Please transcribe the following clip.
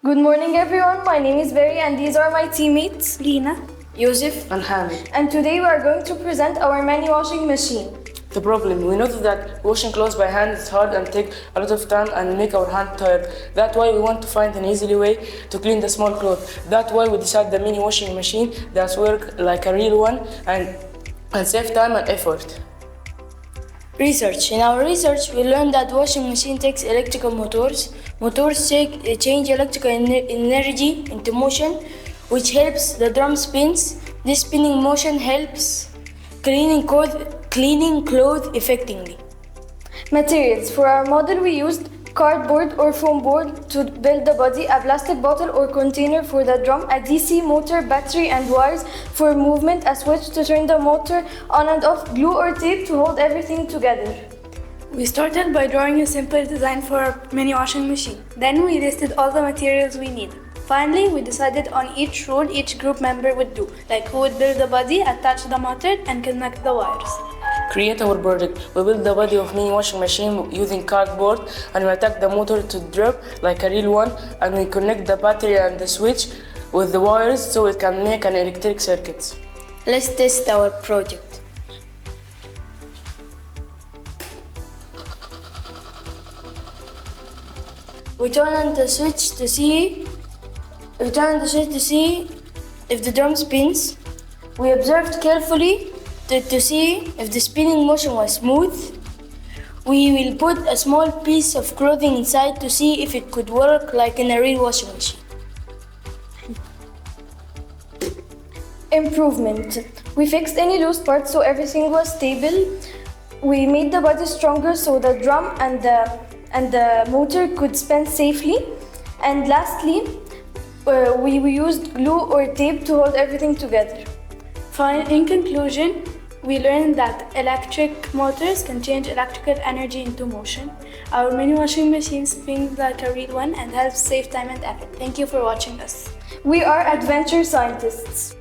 Good morning, everyone. My name is Barry, and these are my teammates, Lina, Youssef and Hamid. And today we are going to present our mani washing machine. The problem, we noticed that washing clothes by hand is hard and take a lot of time and make our hand tired. That's why we want to find an easy way to clean the small clothes. That's why we decided the mini washing machine that works like a real one and save time and effort. Research. In our research, we learned that washing machine takes electrical motors. Motors change electrical energy into motion, which helps the drum spins. This spinning motion helps cleaning clothes effectively. Materials. For our model, we used cardboard or foam board to build the body, a plastic bottle or container for the drum, a DC motor, battery and wires for movement, a switch to turn the motor on and off, glue or tape to hold everything together. we started by drawing a simple design for our mini washing machine. Then we listed all the materials we need. Finally, we decided on each rule each group member would do, like who would build the body, attach the motor, and connect the wires. Create our project. We built the body of mini washing machine using cardboard and we attach the motor to drip like a real one and we connect the battery and the switch with the wires so it can make an electric circuit. Let's test our project. We turn on the switch to see if the drum spins. We observed carefully to see if the spinning motion was smooth. We will put a small piece of clothing inside to see if it could work like in a real washing machine. Improvement. We fixed any loose parts so everything was stable. We made the body stronger so the drum and the motor could spin safely. And lastly, we used glue or tape to hold everything together. In conclusion, we learned that electric motors can change electrical energy into motion. Our mini washing machine spins like a real one and helps save time and effort. Thank you for watching us. We are adventure scientists.